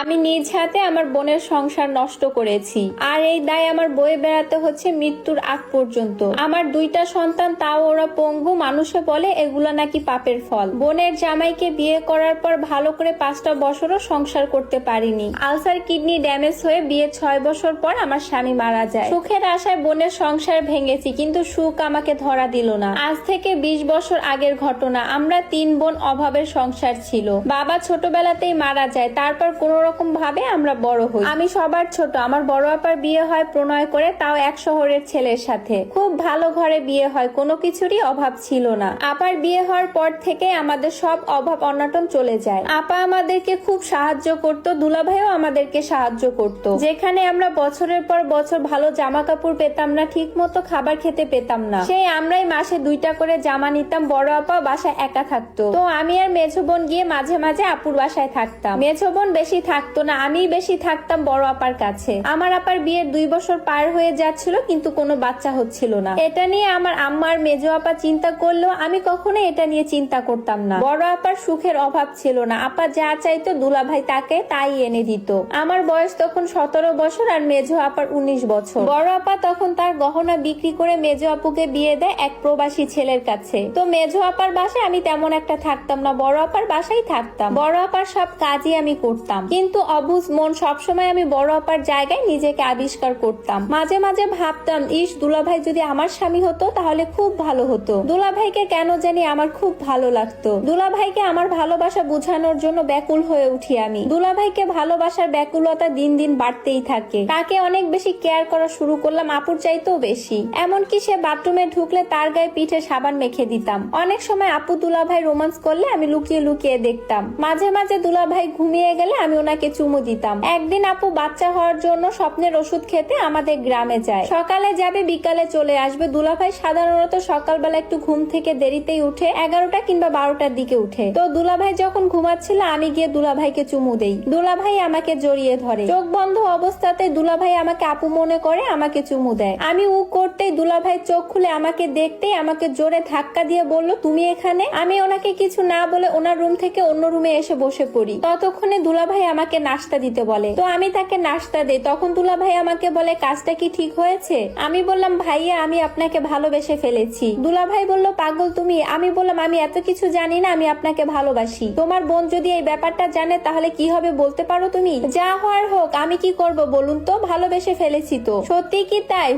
আমি নিজ হাতে আমার বোনের সংসার নষ্ট করেছি, আর এই দায় আমার বয়ে বেড়াতে হচ্ছে মৃত্যুর আগ পর্যন্ত। আমার 2টা সন্তান, তাও ওরা পঙ্গু। মানুষে বলে এগুলা নাকি পাপের ফল। বোনের জামাইকে বিয়ে করার পর ভালো করে 5টা বছরও সংসার করতে পারিনি। আলসার কিডনি ড্যামেজ হয়ে বিয়ে 6 বছর পর আমার স্বামী মারা যায়। সুখের আশায় বোনের সংসার ভেঙেছি, কিন্তু সুখ আমাকে ধরা দিল না। আজ থেকে 20 বছর আগের ঘটনা। আমরা 3 বোন, অভাবের সংসার ছিল। বাবা ছোটবেলাতেই মারা যায়, তারপর কোন রকম ভাবে আমরা বড় হই। আমি সবার ছোট। আমার বড় আপার বিয়ে হয় প্রণয় করে, তাও এক শহরের ছেলের সাথে। খুব ভালো ঘরে বিয়ে হয়, কোনো কিছুরই অভাব ছিল না। আপার বিয়ে হওয়ার পর থেকে আমাদের সব অভাব অনটন চলে যায়। আপা আমাদেরকে খুব সাহায্য করত, দুলাভাইও আমাদেরকে সাহায্য করত। যেখানে আমরা বছরের পর বছর ভালো জামা কাপড় পেতাম না, ঠিক মতো খাবার খেতে পেতাম না, সেই আমরাই মাসে 2টা করে জামা নিতাম। বড় আপা বাসায় একা থাকতো, তো আমি আর মেঝো বোন গিয়ে মাঝে মাঝে আপুর বাসায় থাকতাম। মেঝো বোন বেশি থাকতো না, আমিই বেশি থাকতাম বড় আপার কাছে। আমার আপার বিয়ের 2 বছর পার হয়ে যাচ্ছিল, কিন্তু কোনো বাচ্চা হচ্ছিল না। এটা নিয়ে আমার আম্মা আর মেজো আপা চিন্তা করলেও আমি কখনো এটা নিয়ে চিন্তা করতাম না। বড় আপার সুখের অভাব ছিল না। আপা যা চাইতো দুলাভাই তাকে তাই এনে দিত। আমার বয়স তখন 17 বছর আর মেজো আপার 19 বছর। বড় আপা তখন তার গহনা বিক্রি করে মেজো আপুকে বিয়ে দেয় এক প্রবাসী ছেলের কাছে। তো মেজো আপার বাসায় আমি তেমন একটা থাকতাম না, বড় আপার বাসায় থাকতাম। বড় আপার সব কাজই আমি করতাম, কিন্তু অবুঝ মন সবসময় আমি বড় আপার জায়গায় নিজেকে আবিষ্কার করতাম। মাঝে মাঝে ভাবতাম, ইস দুলাভাই যদি আমার স্বামী হতো তাহলে খুব ভালো হতো। দুলাভাইকে কেন জানি আমার খুব ভালো লাগতো। দুলাভাইকে আমার ভালোবাসা বুঝানোর জন্য ব্যাকুল হয়ে উঠি আমি। দুলাভাইকে ভালোবাসার ব্যাকুলতা দিন দিন বাড়তেই থাকে। তাকে অনেক বেশি কেয়ার করা শুরু করলাম, আপুর চাইতেও বেশি। এমনকি সে বাথরুমে ঢুকলে তার গায়ে পিঠে সাবান মেখে দিতাম। অনেক সময় আপু দুলাভাই রোমান্স করলে আমি লুকিয়ে লুকিয়ে দেখতাম। মাঝে মাঝে দুলাভাই ঘুমিয়ে গেলে আমি ওনাকে চুমু দিতাম। একদিন আপু বাচ্চা হওয়ার জন্য স্বপ্নের ওষুধ খেতে আমাদের গ্রামে যায়। সকালে যাবে, বিকালে চলে আসবে। দুলাভাই সাধারণত সকালবেলা একটু ঘুম থেকে দেরিতেই উঠে, 11টা কিংবা 12টার দিকে উঠে। তো দুলাভাই যখন ঘুমাচ্ছিল আমি গিয়ে দুলাভাইকে চুমু দেই। দুলাভাই আমাকে জড়িয়ে ধরে। চোখ বন্ধ অবস্থাতে দুলাভাই আমাকে আপু মনে করে আমাকে চুমু দেয়। আমি উ করতেই দুলাভাই চোখ খুলে আমাকে দেখতেই আমাকে জোরে ধাক্কা দিয়ে বলল, তুমি এখানে? আমি ওনাকে কিছু না বলে ওনার রুম থেকে অন্য রুমে এসে বসে পড়ি। ততক্ষণে দুলাভাই আমাকে নাস্তা দিতে বলে, তো আমি তাকে নাস্তা দেই। তখন দুলাভাই আমাকে বলে, কাজটা কি ঠিক হয়েছে? আমি বললাম, ভাইয়া আমি আপনাকে ভালোবেসে ফেলেছি। দুলাভাই বলল, পাগল তুমি? আমি বললাম, আমি এত কিছু জানি না, আমি আপনাকে ভালোবাসি। তোমার বোন যদি এই ব্যাপারটা জানে তাহলে কি হবে বলতে পারো তুমি? যা হওয়ার হোক, আমি কি করব বলুন তো? ভালোবেসে ফেলেছি তো। সত্যি কি তাই?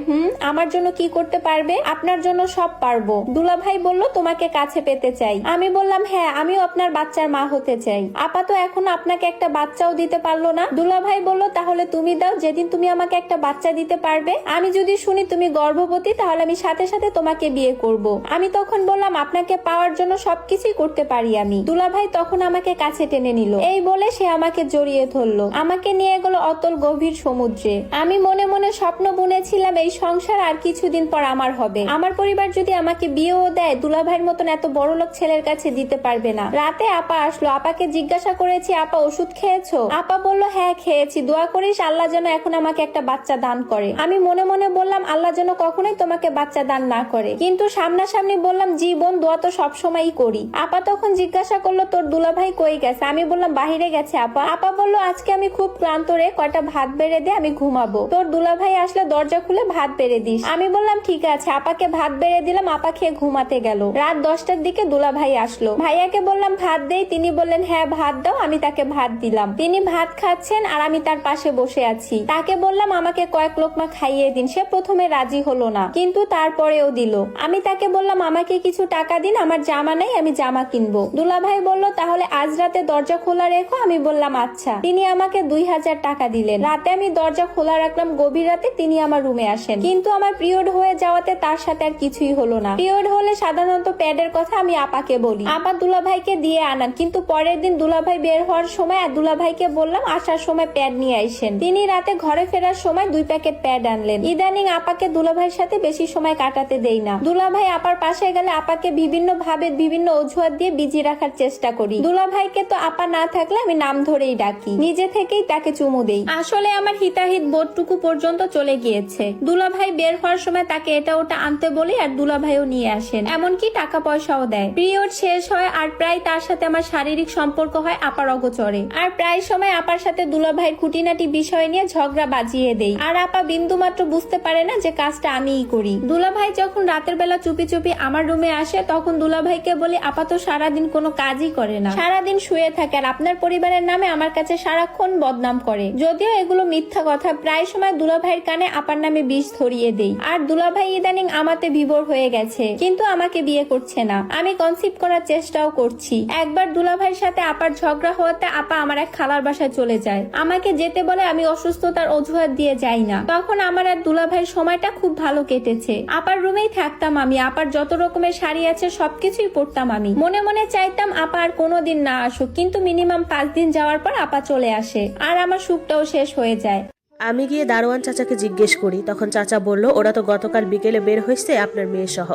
আমার জন্য কি করতে পারবে? আপনার জন্য সব পারবো। দুলাভাই বলল, তোমাকে কাছে পেতে চাই। আমি বললাম, হ্যাঁ আমিও আপনার বাচ্চার মা হতে চাই। আপা তো এখনো আপনাকে একটা বাচ্চাও দিতে পারলো না। দুলাভাই বলল, তাহলে তুমি দাও, যেদিন তুমি আমাকে একটা বাচ্চা দিতে পারবে, আমি যদি শুনি তুমি গর্ভবতী, তাহলে আমি সাথে সাথে তোমাকে বিয়ে করব। আমি তখন বললাম, আপনাকে পাওয়ার জন্য সবকিছুই করতে পারি আমি। দুলাভাই তখন আমাকে কাছে টেনে নিল। এই বলে সে আমাকে জড়িয়ে ধরলো, আমাকে নিয়ে গেল অতল গভীর সমুদ্রে। আমি মনে মনে স্বপ্ন বুনেছিলাম এই সংসার আর কিছুদিন পর আমার হবে। আমার পরিবার যদি আমাকে বিয়েও দেয়, দুলাভাইয়ের মতন এত বড় লোক ছেলের কাছে দিতে পারবে না। রাতে আপা আসলো। আপাকে জিজ্ঞাসা করেছি, আপা ওষুধ খেয়েছো? আপা বলল, হ্যাঁ খেয়েছি। দোয়া করিস আল্লাহ যেন এখন আমাকে একটা বাচ্চা দান করে। আমি মনে মনে বললাম, আল্লাহ যেন কখনোই তোমাকে বাচ্চা দান না করে। কিন্তু সামনাসামনি বললাম, জি বোন, দোয়া তো সবসময়ই করি। আপা তখন জিজ্ঞাসা করলো, তোর দুলাভাই কই গেছে? আমি বললাম, বাহিরে গেছে আপা। আপা বলল, আজকে আমি খুব ক্লান্ত রে, কয়টা ভাত বেড়ে দে, আমি ঘুমাবো। তোর দুলাভাই আসলে দরজা খুলে ভাত বেড়ে দিস। আমি বললাম, ঠিক আছে। আপাকে ভাত বেড়ে দিলাম। আপা খেয়ে ঘুমাতে গেল। রাত 10টার দিকে দুলাভাই আসলো। ভাইয়াকে বললাম ভাত দেই। তিনি বললেন, হ্যাঁ ভাত দাও। আমি তাকে ভাত দিলাম। তিনি ভাত খাচ্ছেন আর আমি তার পাশে বসে আছি। তাকে বললাম, আমাকে কয়েক লোকমা খাইয়ে দিন। সে প্রথমে রাজি হলো না, কিন্তু তারপরেও দিল। আমি তাকে বললাম, আমাকে কিছু টাকা দিন, আমার জামা নাই, আমি জামা কিনবো। দুলাভাই বলল, তাহলে আজ রাতে দরজা খোলা রেখো। আমি বললাম, আচ্ছা। তিনি আমাকে 2000 টাকা দিলেন। রাতে আমি দরজা খোলা রাখলাম। গভীর রাতে তিনি আমার রুমে আসেন, কিন্তু আমার পিরিয়ড হয়ে যাওয়াতে তার সাথে আর কিছুই হলো না। পিরিয়ড হলে সাধারণত প্যাডের কথা আমি আপাকে বলি, আপা দুলাভাইকে দিয়ে আনান। কিন্তু পরের দিন দুলাভাই বের হওয়ার সময় আর দুলাভাইকে বললাম আসার সময় প্যাড নিয়ে আইসেন। তিনি রাতে ঘরে ফেরার সময় 2 প্যাকেট প্যাড আনলেন। ইদানিং আপাকে দুলাভাইয়ের সাথে বেশি সময় কাটাতে দেই না। দুলাভাই আপার পাশে গেলে আপাকে বিভিন্ন ভাবে বিভিন্ন অজুহাত দিয়ে বিজি রাখার চেষ্টা করি। দুলাভাইকে তো আপা না থাকলে আমি নাম ধরেই ডাকি, নিজে থেকেই তাকে চুমু দেই। আসলে আমার হিতাহিত বোধটুকু পর্যন্ত চলে গিয়েছে। দুলাভাই বের হওয়ার সময় তাকে এটা ওটা আনতে বলি আর দুলাভাইও নিয়ে আসেন, এমনকি টাকা পয়সাও দেয়। পিরিয়ড শেষ হয় আর প্রায় তার সাথে আমার শারীরিক সম্পর্ক হয় আপার অগোচরে। আর প্রায় সময় আপার সাথে দুলাভাইয়ের খুঁটিনাটি বিষয় নিয়ে ঝগড়া বাজিয়ে দেই, আর আপা বিন্দুমাত্র বুঝতে পারে না যে কাজটা আমিই করি। দুলাভাই যখন রাতের বেলা চুপি চুপি আমার রুমে আসে তখন দুলাভাইকে বলি আপা তো সারাদিন কোনো কাজই করে না, সারাদিন শুয়ে থাকে আর আপনার পরিবারের নামে আমার কাছে সারাক্ষণ বদনাম করে। যদিও এগুলো মিথ্যা কথা, প্রায় সময় দুলাভাইয়ের কানে আপার নামে বিষ ধরিয়ে দেই। আর দুলাভাই ইদানিং আমাতে বিভোর হয়ে গেছে, কিন্তু আমাকে বিয়ে করছে না। আমি কনসিভ করার চেষ্টাও করছি। একবার দুলাভাইয়ের সাথে আপার ঝগড়া হওয়াতে আপা আমার এক খালার বাসায় চলে যায়। আমাকে যেতে বলে, আমি অসুস্থতার অজুহাত দিয়ে যাই না। তখন আমার আর দুলাভাইয়ের সময়টা খুব ভালো কেটেছে। আপার রুমেই থাকতাম আমি, আপার যত রকমের শাড়ি আছে সবকিছুই পরতাম আমি। মনে মনে চাইতাম আপা আর কোনোদিন না আসুক, কিন্তু মিনিমাম 5 দিন যাওয়ার পর আপা চলে আসে আর আমার সুখটাও শেষ হয়ে যায়। আমি গিয়ে দারোয়ান চাচাকে জিজ্ঞেস করি, তখন চাচা বলল ওরা তো গতকাল বিকেলে বের হয়েছে আপনার মেয়ে সহ।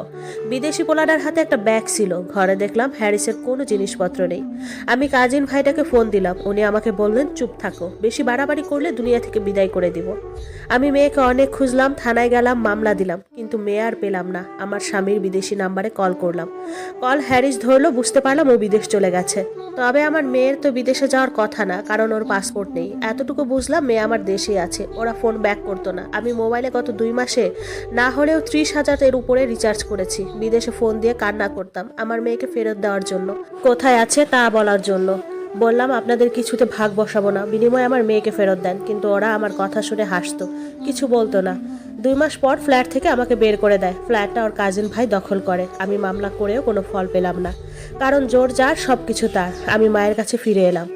বিদেশি পোলাডার হাতে একটা ব্যাগ ছিল, ঘরে দেখলাম হ্যারিসের কোনো জিনিসপত্র নেই। আমি কাজিন ভাইটাকে ফোন দিলাম, উনি আমাকে বললেন চুপ থাকো, বেশি বাড়াবাড়ি করলে দুনিয়া থেকে বিদায় করে দিব। আমি মেয়েকে অনেক খুঁজলাম, থানায় গেলাম, মামলা দিলাম, কিন্তু মেয়ে আর পেলাম না। আমার স্বামীর বিদেশি নাম্বারে কল করলাম, কল হ্যারিস ধরলো, বুঝতে পারলাম ও বিদেশ চলে গেছে। তবে আমার মেয়ের তো বিদেশে যাওয়ার কথা না, কারণ ওর পাসপোর্ট নেই। এতটুকু বুঝলাম মেয়ে আমার দেশেই আছে। ওরা ফোন ব্যাক করতো না। আমি মোবাইলে গত 2 মাসে না হলেও 30,000 এর উপরে রিচার্জ করেছি। বিদেশে ফোন দিয়ে কান্না করতাম আমার মেয়েকে ফেরত দেওয়ার জন্য, কোথায় আছে তা বলার জন্য। বললাম আপনাদের কিছুতে ভাগ বসাবো না, বিনিময়ে আমার মেয়েকে ফেরত দেন, কিন্তু ওরা আমার কথা শুনে হাসতো, কিছু বলতো না। 2 মাস পর ফ্ল্যাট থেকে আমাকে বের করে দেয়। ফ্ল্যাটটা ওর কাজিন ভাই দখল করে। আমি মামলা করেও কোনো ফল পেলাম না, কারণ জোর যার সবকিছু তার। আমি মায়ের কাছে ফিরে এলাম।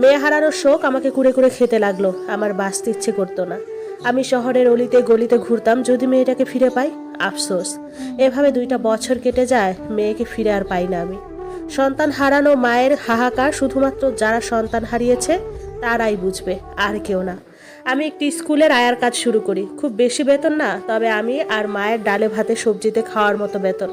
মেয়ে হারানোর শোক আমাকে কুড়ে কুড়ে খেতে লাগলো। আমার বাঁচতে ইচ্ছে করতো না। আমি শহরের অলিতে গলিতে ঘুরতাম, যদি মেয়েটাকে ফিরে পাই। আফসোস, এভাবে 2টা বছর কেটে যায়, মেয়েকে ফিরে আর পাই না আমি। সন্তান হারানো মায়ের হাহাকার শুধুমাত্র যারা সন্তান হারিয়েছে তারাই বুঝবে, আর কেউ না। আমি একটি স্কুলের আয়ার কাজ শুরু করি। খুব বেশি বেতন না, তবে আমি আর মায়ের ডালে ভাতে সবজিতে খাওয়ার মতো বেতন।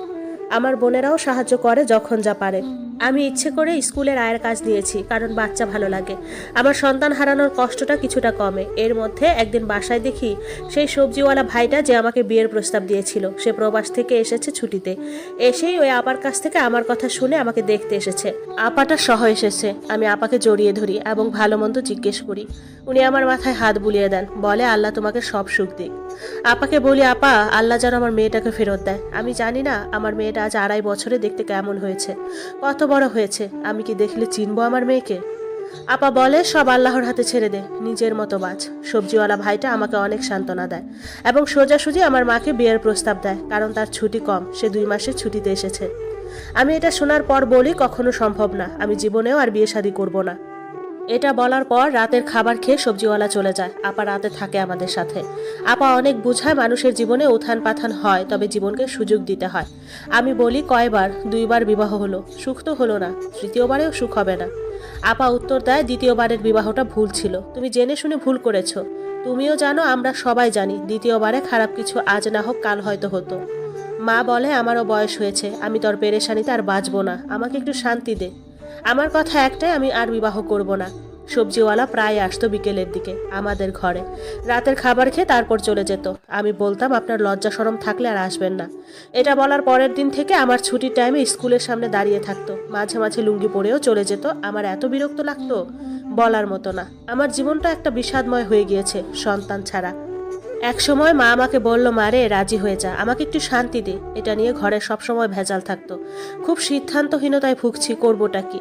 আমার বোনেরাও সাহায্য করে যখন যা পারে। আমি ইচ্ছে করে স্কুলের আয়ের কাজ নিয়েছি, কারণ বাচ্চা ভালো লাগে। আমার সন্তান হারানোর কষ্টটা কিছুটা কমে। এর মধ্যে একদিন বাসায় দেখি সেই সবজিওয়ালা ভাইটা যে আমাকে বিয়ের প্রস্তাব দিয়েছিল, সে প্রবাস থেকে এসেছে ছুটিতে। এসেই ওই আপার কাছ থেকে আমার কথা শুনে আমাকে দেখতে এসেছে। আপাটা সহ এসেছে। আমি আপাকে জড়িয়ে ধরি এবং ভালো মন্দ জিজ্ঞেস করি। উনি আমার মাথায় হাত বুলিয়ে দেন, বলে আল্লাহ তোমাকে সব সুখ দিক। আপাকে বলি আপা, আল্লাহ যেন আমার মেয়েটাকে ফেরত দেয়। আমি জানি না আমার মেয়েটা আজ 2.5 বছরে দেখতে কেমন হয়েছে, কত বড় হয়েছে। আমি কি দেখলে চিনবো আমার মেয়েকে? আপা বলে সব আল্লাহর হাতে ছেড়ে দে, নিজের মতো বাঁচ। সবজিওয়ালা ভাইটা আমাকে অনেক সান্ত্বনা দেয় এবং সোজাসুজি আমার মাকে বিয়ের প্রস্তাব দেয়, কারণ তার ছুটি কম, সে 2 মাসের ছুটিতে এসেছে। আমি এটা শোনার পর বলি কখনো সম্ভব না, আমি জীবনেও আর বিয়ে শাদী করবো না। এটা বলার পর রাতের খাবার খেয়ে সবজিওয়ালা চলে যায়। আপা রাতে থাকে আমাদের সাথে। আপা অনেক বুঝায় মানুষের জীবনে উত্থান পাথান হয়, তবে জীবনকে সুযোগ দিতে হয়। আমি বলি কয়বার, 2 বার বিবাহ হলো, সুখ তো হলো না, 3য় বারেও সুখ হবে না। আপা উত্তর দেয় 2য় বারের বিবাহটা ভুল ছিল, তুমি জেনে শুনে ভুল করেছো। তুমিও জানো, আমরা সবাই জানি 2য় বারে খারাপ কিছু আজ না হোক কাল হয়তো হতো। মা বলে আমারও বয়স হয়েছে, আমি তোর পেরেশানিতে আর বাঁচবো না, আমাকে একটু শান্তি দে। আমার কথা একটাই, আমি আর বিবাহ করব না। সবজিওয়ালা প্রায় আসতো বিকেলের দিকে আমাদের ঘরে, রাতের খাবার খেয়ে তারপর চলে যেত। আমি বলতাম আপনার লজ্জা শরম থাকলে আর আসবেন না। এটা বলার পরের দিন থেকে আমার ছুটির টাইমে স্কুলের সামনে দাঁড়িয়ে থাকতো, মাঝে মাঝে লুঙ্গি পরেও চলে যেত। আমার এত বিরক্ত লাগতো বলার মতো না। আমার জীবনটা একটা বিষাদময় হয়ে গিয়েছে সন্তান ছাড়া। একসময় মা আমাকে বলল, মারে রাজি হয়ে যা, আমাকে একটু শান্তি দে। এটা নিয়ে ঘরে সবসময় ভেজাল থাকতো। খুব সিদ্ধান্তহীনতায় ভুগছি, করবোটা কি।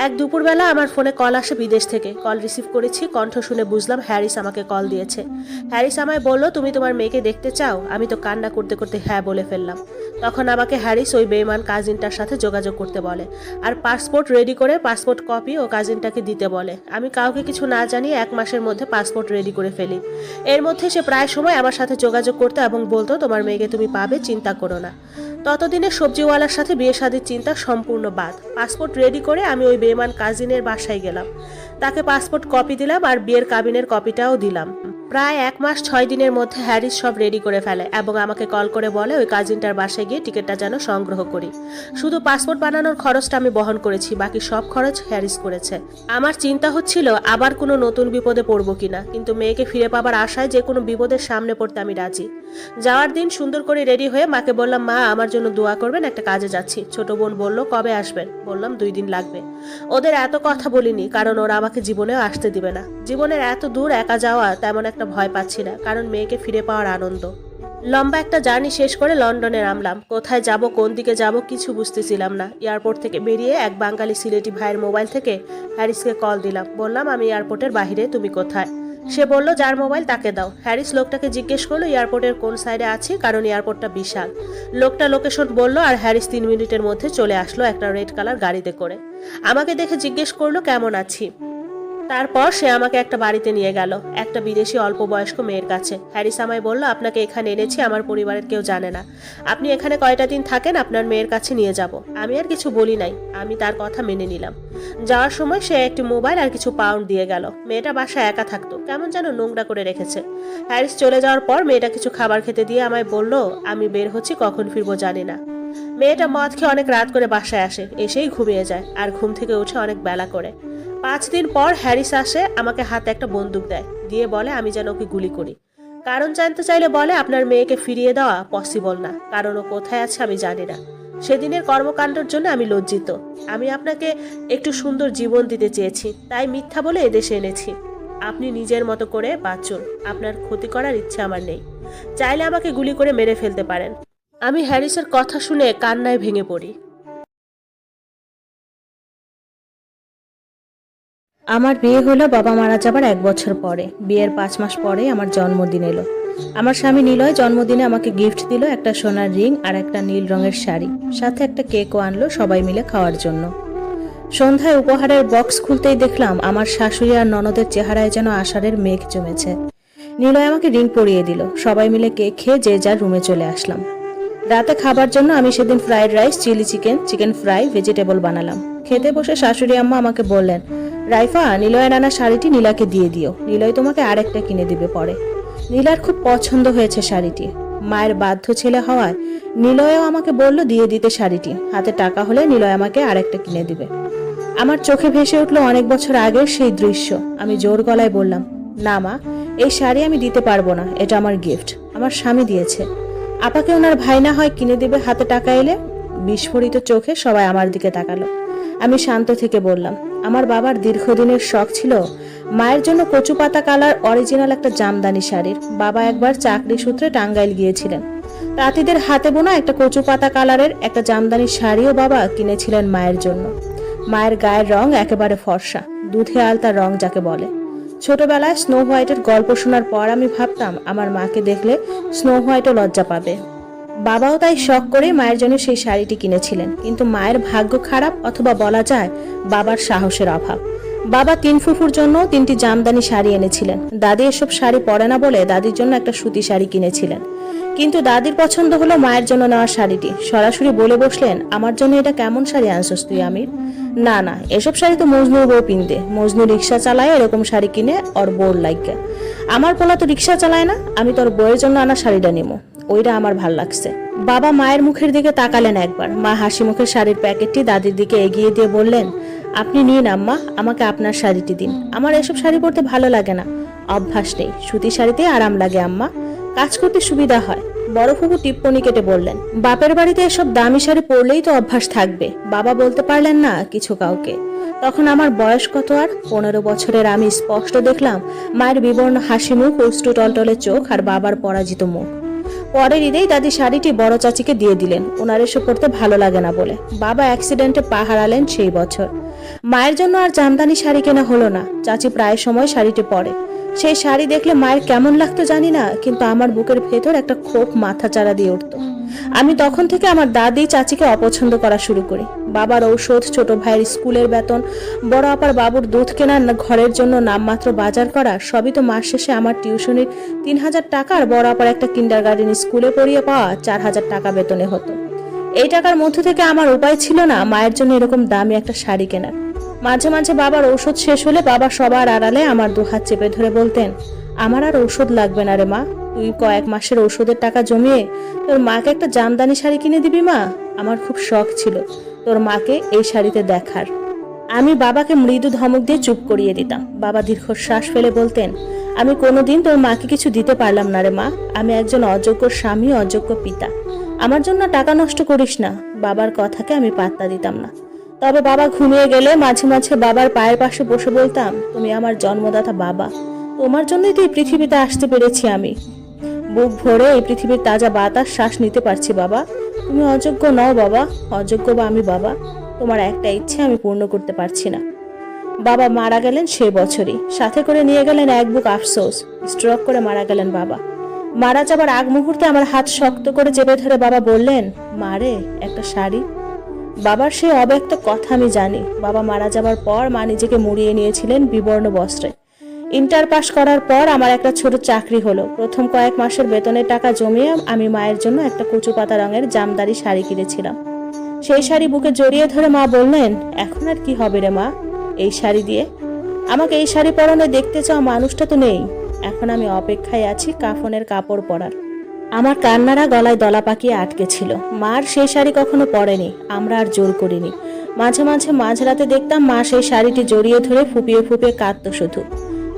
এক দুপুরবেলা আমার ফোনে কল আসে বিদেশ থেকে। কল রিসিভ করেছি, কণ্ঠ শুনে বুঝলাম হ্যারিস আমাকে কল দিয়েছে। হ্যারিস আমায় বলল, তুমি তোমার মেয়েকে দেখতে চাও? আমি তো কান্না করতে করতে হ্যাঁ বলে ফেললাম। তখন আমাকে হ্যারিস ওই বেঈমান কাজিনটার সাথে যোগাযোগ করতে বলে আর পাসপোর্ট রেডি করে পাসপোর্ট কপি ও কাজিনটাকে দিতে বলে। আমি কাউকে কিছু না জানিয়ে 1 মাসের মধ্যে পাসপোর্ট রেডি করে ফেলি। এর মধ্যে সে প্রায় সময় আমার সাথে যোগাযোগ করতো এবং বলতো তোমার মেয়েকে তুমি পাবে, চিন্তা করো না। ততদিনে সবজিওয়ালার সাথে বিয়ে শাদীর চিন্তা সম্পূর্ণ বাদ। পাসপোর্ট রেডি করে আমি ওই বেঈমান কাজিনের বাসায় গেলাম, তাকে পাসপোর্ট কপি দিলাম আর বিয়ের কাবিনের কপিটাও দিলাম। প্রায় 1 মাস 6 দিনের মধ্যে হ্যারিস সব রেডি করে ফেলে এবং আমাকে কল করে বলে ওই কাজিনটার বাসায় গিয়ে টিকিটটা যেন সংগ্রহ করি। শুধু পাসপোর্ট বানানোর খরচটা আমি বহন করেছি, বাকি সব খরচ হ্যারিস করেছে। আমার চিন্তা হচ্ছিল আবার কোনো নতুন বিপদে পড়বো কিনা, কিন্তু মেয়েকে ফিরে পাবার আশায় যে কোনো বিপদের সামনে পড়তে আমি রাজি। যাওয়ার দিন সুন্দর করে রেডি হয়ে মাকে বললাম, মা আমার জন্য দোয়া করবেন, একটা কাজে যাচ্ছি। ছোট বোন বলল, কবে আসবেন? বললাম 2 দিন লাগবে। ওদের এত কথা বলিনি, কারণ ওরা আমাকে জীবনেও আসতে দিবে না। জীবনের এত দূর একা যাওয়া তেমন একটা ভয় পাচ্ছি না, কারণ মেয়েকে ফিরে পাওয়ার আনন্দ। লম্বা একটা জার্নি শেষ করে লন্ডনে নামলাম। কোথায় যাব, কোন দিকে যাব কিছু বুঝতেছিলাম না। এয়ারপোর্ট থেকে বেরিয়ে এক বাঙালি সিলেটি ভাইয়ের মোবাইল থেকে হ্যারিসকে কল দিলাম। বললাম, আমি এয়ারপোর্টের বাইরে, তুমি কোথায়? সে বলল, যার মোবাইল তাকে দাও। হ্যারিস লোকটাকে জিজ্ঞেস করলো এয়ারপোর্টের কোন সাইডে আছি, কারণ এয়ারপোর্টটা বিশাল। লোকটা লোকেশন বলল, আর হ্যারিস 3 মিনিটের মধ্যে চলে আসলো একটা রেড কালার গাড়িতে করে। আমাকে দেখে জিজ্ঞেস করলো কেমন আছি। তারপর সে আমাকে একটা বাড়িতে নিয়ে গেল, একটা বিদেশি অল্প বয়স্ক মেয়ের কাছে। হ্যারিস আমায় বলল, আপনাকে এখানে এনেছি, আমার পরিবারের কেউ জানে না। আপনি এখানে কয়টা দিন থাকেন, আপনার মেয়ের কাছে নিয়ে যাব। আমি আর কিছু বলি নাই, আমি তার কথা মেনে নিলাম। যাওয়ার সময় সে একটি মোবাইল আর কিছু পাউন্ড দিয়ে গেল। মেয়েটা বাসায় একা থাকতো, কেমন যেন নোংরা করে রেখেছে। হ্যারিস চলে যাওয়ার পর মেয়েটা কিছু খাবার খেতে দিয়ে আমায় বলল, আমি বের হচ্ছি, কখন ফিরবো জানি না। মেয়েটা মদ খেয়ে অনেক রাত করে বাসায় আসে, এসেই ঘুমিয়ে যায়, আর ঘুম থেকে উঠে অনেক বেলা করে। 5 দিন পর হ্যারিস আসে, আমাকে হাতে একটা বন্দুক দেয়, দিয়ে বলে আমি যেন ওকে গুলি করি। কারণ জানতে চাইলে বলে, আপনার মেয়েকে ফিরিয়ে দেওয়া পসিবল না, কারণ ও কোথায় আছে আমি জানি না। সেদিনের কর্মকাণ্ডের জন্য আমি লজ্জিত। আমি আপনাকে একটু সুন্দর জীবন দিতে চেয়েছি, তাই মিথ্যা বলে এদেশে এনেছি। আপনি নিজের মতো করে বাঁচুন, আপনার ক্ষতি করার ইচ্ছে আমার নেই। চাইলে আমাকে গুলি করে মেরে ফেলতে পারেন। আমি হ্যারিসের কথা শুনে কান্নায় ভেঙে পড়ি। আমার বিয়ে হলো বাবা মারা যাবার 1 বছর পরে। বিয়ের 5 মাস পরে আমার জন্মদিন এলো। আমার স্বামী নিলয় জন্মদিনে আমাকে গিফট দিল একটা সোনার রিং আর একটা নীল রঙের শাড়ি, সাথে একটা কেকও আনলো সবাই মিলে খাওয়ার জন্য। সন্ধ্যায় উপহারের বক্স খুলতেই দেখলাম আমার শাশুড়ি আর ননদের চেহারায় যেন আষাঢ়ের মেঘ জমেছে। নিলয় আমাকে রিং পরিয়ে দিল। সবাই মিলে কেক খেয়ে যে যার রুমে চলে আসলাম। রাতে খাবার জন্য আমি সেদিন fried rice, chilli chicken, chicken fry, vegetable বানালাম। খেতে বসে শাশুড়ি আম্মা আমাকে বললেন, রাইফা, নিলয়ের আনা শাড়িটি নীলাকে দিয়ে দিও, নিলয় তোমাকে আরেকটা কিনে দিবে পরে। নীলার খুব পছন্দ হয়েছে শাড়িটি। মায়ের বাধ্য ছেলে হওয়ায় নিলয়ও আমাকে বলল দিয়ে দিতে শাড়িটি, হাতে টাকা হলে নিলয় আমাকে আরেকটা কিনে দিবে। আমার চোখে ভেসে উঠলো অনেক বছর আগের সেই দৃশ্য। আমি জোর গলায় বললাম, না মা, এই শাড়ি আমি দিতে পারবো না, এটা আমার গিফট, আমার স্বামী দিয়েছে। আপাকে ওনার ভাই না হয় কিনে দিবে হাতে টাকা এলে। বিস্ফোরিত চোখে সবাই আমার দিকে তাকালো। আমি শান্ত থেকে বললাম, আমার বাবার দীর্ঘদিনের শখ ছিল মায়ের জন্য কচু পাতা কালার অরিজিনাল একটা জামদানি শাড়ির। বাবা একবার চাকরি সূত্রে টাঙ্গাইল গিয়েছিলেন, তাঁতিদের হাতে বোনা একটা কচু পাতা কালারের একটা জামদানি শাড়িও বাবা কিনেছিলেন মায়ের জন্য। মায়ের গায়ের রং একেবারে ফর্সা, দুধে আলতা রং যাকে বলে। ছোটবেলায় স্নো হোয়াইটের গল্প শোনার পর আমি ভাবতাম আমার মাকে দেখলে স্নো হোয়াইটও লজ্জা পাবে। বাবাও তাই শখ করে মায়ের জন্য সেই শাড়িটি কিনেছিলেন, কিন্তু মায়ের ভাগ্য খারাপ, অথবা বলা যায় বাবার সাহসের অভাব। বাবা 3 ফুফুর জন্য 3টি জামদানি শাড়ি এনেছিলেন। দাদি এসব শাড়ি পরে না বলে দাদির জন্য একটা সুতি শাড়ি কিনেছিলেন, কিন্তু দাদির পছন্দ হলো মায়ের জন্য নেওয়া শাড়িটি। সরাসরি বলে বসলেন, আমার জন্য এটা কেমন শাড়ি আনছস তুই আমির? না না, এসব শাড়ি তো মজনুর বউ পিনতে, মজনু রিক্সা চালায়, এরকম শাড়ি কিনে ওর বউর লাগবে। আমার পোলা তো রিক্সা চালায় না, আমি তোর বউয়ের জন্য আনা শাড়িটা নিমো, ওইটা আমার ভাল লাগছে। বাবা মায়ের মুখের দিকে তাকালেন একবার। মা হাসি মুখে শাড়ির প্যাকেটটি দাদির দিকে এগিয়ে দিয়ে বললেন, আপনি নিন আম্মা, আমাকে আপনার শাড়িটি দিন। আমার এসব শাড়ি পরতে ভালো লাগে না, অভ্যাস নেই, সুতি শাড়িতে আরাম লাগে আম্মা, কাজ করতে সুবিধা হয়। বড় ফুপু টিপ্পনি কেটে বললেন, বাপের বাড়িতে এসব দামি শাড়ি পরলেই তো অভ্যাস থাকবে। বাবা বলতে পারলেন না কিছু কাউকে। তখন আমার বয়স কত আর? 15 বছরের আমি স্পষ্ট দেখলাম মায়ের বিবর্ণ হাসি মুখ, অশ্রু টলটলে চোখ, আর বাবার পরাজিত মুখ। পরের ঈদেই দাদি শাড়িটি বড় চাচিকে দিয়ে দিলেন, ওনার এসব পরতে ভালো লাগে না বলে। বাবা অ্যাক্সিডেন্টে পা হারালেন সেই বছর। মায়ের জন্য আর জামদানি শাড়ি কেনা হলো না। চাচি প্রায় সময় শাড়িটি পরে। সেই শাড়ি দেখলে মায়ের কেমন লাগতো জানি না, কিন্তু আমার বুকের ভেতর একটা ক্ষোভ মাথা চাড়া দিয়ে উঠতো। আমি তখন থেকে আমার দাদি চাচিকে অপছন্দ করা শুরু করি। বাবার ঔষধ, ছোট ভাইয়ের স্কুলের বেতন, বড় আপার বাবুর দুধ কেনা, ঘরের জন্য নামমাত্র বাজার করা, সবই তো মাস শেষে আমার টিউশনির 3000 টাকা আর বড় আপার একটা কিন্ডারগার্টেন স্কুলে পড়িয়ে পাওয়া 4000 টাকা বেতনে হতো। এই টাকার মধ্য থেকে আমার উপায় ছিল না মায়ের জন্য এরকম দামি একটা শাড়ি কেনার। মাঝে মাঝে বাবার ঔষধ শেষ হলে বাবা সবার আড়ালে আমার 2 হাত চেপে ধরে বলতেন, আমার আর ঔষধ লাগবে না রে মা, তুই কয়েক মাসের ঔষধের টাকা জমিয়ে তোর মাকে একটা জামদানি শাড়ি কিনে দিবি মা। আমার খুব শখ ছিল তোর মাকে এই শাড়িতে দেখার। আমি বাবাকে মৃদু ধমক দিয়ে চুপ করিয়ে দিতাম। বাবা দীর্ঘশ্বাস ফেলে বলতেন, আমি কোনোদিন তোর মাকে কিছু দিতে পারলাম না রে মা। আমি একজন অযোগ্য স্বামী, অযোগ্য পিতা। আমার জন্য টাকা নষ্ট করিস না। বাবার কথাকে আমি পাত্তা দিতাম না। তবে বাবা ঘুমিয়ে গেলে মাঝে মাঝে বাবার পায়ের পাশে বসে বলতাম, তুমি আমার জন্মদাতা বাবা, তোমার জন্যই তো এই পৃথিবীতে আসতে পেরেছি আমি। বুক ভরে এই পৃথিবীর তাজা বাতাস শ্বাস নিতে পারছি বাবা। তুমি অযোগ্য নও বাবা, অযোগ্য বা আমি বাবা, তোমার একটা ইচ্ছে আমি পূর্ণ করতে পারছি না। বাবা মারা গেলেন সে বছরই, সাথে করে নিয়ে গেলেন এক বুক আফসোস। স্ট্রোক করে মারা গেলেন বাবা। মারা যাবার আগ মুহূর্তে আমার হাত শক্ত করে চেপে ধরে বাবা বললেন, মারে একটা শাড়ি। বাবার সেই অব্যক্ত কথা আমি জানি। বাবা মারা যাবার পর মা নিজেকে মুড়িয়ে নিয়েছিলেন বিবর্ণ বস্ত্রে। ইন্টার পাস করার পর আমার একটা ছোট চাকরি হলো। প্রথম কয়েক মাসের বেতনের টাকা জমিয়ে আমি মায়ের জন্য একটা কচু পাতা রঙের জামদানি শাড়ি কিনেছিলাম। সেই শাড়ি বুকে জড়িয়ে ধরে মা বললেন, এখন আর কি হবে রে মা এই শাড়ি দিয়ে? আমাকে এই শাড়ি পরনে দেখতে চাওয়া মানুষটা তো নেই। এখন আমি অপেক্ষায় আছি কাফনের কাপড় পরার। আমার কান্নারা গলায় দলা পাকিয়ে আটকে ছিল। মার সেই শাড়ি কখনো পরেনি, আমরা আর জোর করিনি। মাঝে মাঝে মাঝরাতে দেখতাম মা সেই শাড়িটি জড়িয়ে ধরে ফুপিয়ে ফুপিয়ে কাঁদতো শুধু।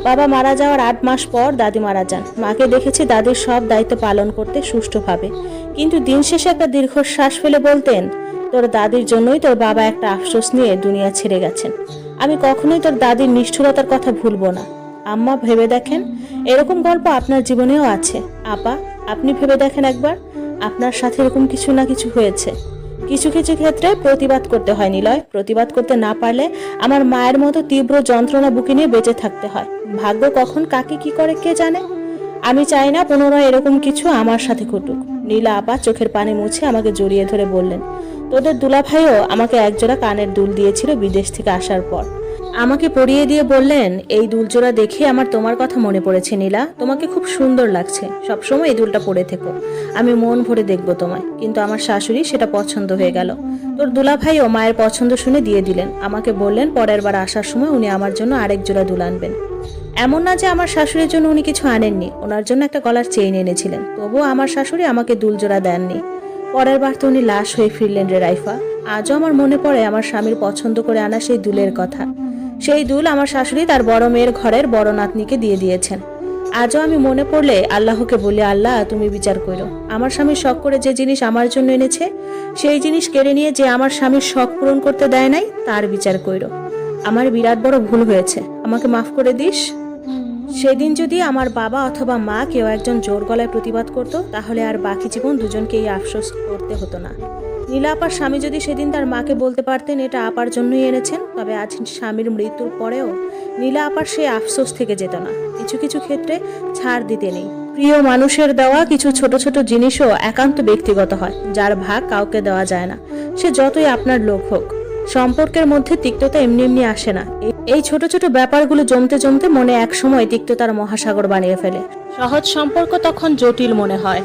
বাবা মারা যাওয়ার 8 মাস পর দাদি মারা যান। মাকে দেখেছি দাদির সব দায়িত্ব পালন করতে সুষ্ঠুভাবে, কিন্তু দিন শেষে একটা দীর্ঘশ্বাস ফেলে বলতেন, তোর দাদির জন্যই তোর বাবা একটা আফসোস নিয়ে দুনিয়া ছেড়ে গেছেন। আমি কখনোই তোর দাদির নিষ্ঠুরতার কথা ভুলবো না। আম্মা ভেবে দেখেন, এরকম গল্প আপনার জীবনেও আছে। আপা, আপনি ভেবে দেখেন একবার, আপনার সাথে এরকম কিছু না কিছু হয়েছে। কিছু কিছু ক্ষেত্রে প্রতিবাদ করতে হয় নিলয়। প্রতিবাদ করতে না পারলে আমার মায়ের মতো তীব্র যন্ত্রণা বুকে নিয়ে বেঁচে থাকতে হয়। ভাগ্য কখন কাকে কি করে কে জানে। আমি চাই না পুনরায় এরকম কিছু আমার সাথে ঘটুক। নীলা আপা চোখের পানি মুছে আমাকে জড়িয়ে ধরে বললেন, তোদের দুলাভাইও আমাকে একজোড়া কানের দুল দিয়েছিল বিদেশ থেকে আসার পর। আমাকে পরিয়ে দিয়ে বললেন, এই দুলজোড়া দেখে আমার তোমার কথা মনে পড়েছে নীলা, তোমাকে খুব সুন্দর লাগছে, সবসময় এই দুলটা পরে থেকো, আমি মন ভরে দেখবো তোমায়। কিন্তু আমার শাশুড়ি সেটা পছন্দ হয়ে গেল। তোর দুলাভাইও মায়ের পছন্দ শুনে দিয়ে দিলেন। আমাকে বললেন পরের বার আসার সময় উনি আমার জন্য আরেক জোড়া দুল আনবেন। এমন না যে আমার শাশুড়ির জন্য উনি কিছু আনেননি, ওনার জন্য একটা গলার চেইন এনেছিলেন। তবুও আমার শাশুড়ি আমাকে দুল জোড়া দেননি। পরের বার তো উনি লাশ হয়ে ফিরলেন রে রাইফা। আজও আমার মনে পড়ে আমার স্বামীর পছন্দ করে আনা সেই দুলের কথা। সেই দুল আমার শাশুড়ি তার বড় মেয়ের ঘরের বড় নাতনিকে দিয়ে দিয়েছেন। আজও আমি মনে পড়লে আল্লাহকে বলি, আল্লাহ তুমি বিচার করো। আমার স্বামী শখ করে যে জিনিস আমার জন্য এনেছে, সেই জিনিস কেড়ে নিয়ে যে আমার স্বামীর শখ পূরণ করতে দেয় নাই, তার বিচার করো। আমার বিরাট বড় ভুল হয়েছে, আমাকে মাফ করে দিস। সেদিন যদি আমার বাবা অথবা মা কেউ একজন জোর গলায় প্রতিবাদ করত, তাহলে আর বাকি জীবন দুজনকে এই আফসোস করতে হতো না। নীলা আপার স্বামী যদি সেদিন তার মাকে বলতে পারতেন এটা আপার জন্যই এনেছেন, তবে আজ স্বামীর মৃত্যুর পরেও নীলা আপার সেই আফসোস থেকে যেত না। কিছু কিছু ক্ষেত্রে ছাড় দিতে নেই। প্রিয় মানুষের দেওয়া কিছু ছোট ছোট জিনিসও একান্ত ব্যক্তিগত হয়, যার ভাগ কাউকে দেওয়া যায় না, সে যতই আপনার লোক হোক। সম্পর্কের মধ্যে তিক্ততা এমনি এমনি আসে না। এই ছোট ছোট ব্যাপারগুলো জমতে জমতে মনে একসময় তিক্ততার মহাসাগর বানিয়ে ফেলে। সহজ সম্পর্ক তখন জটিল মনে হয়।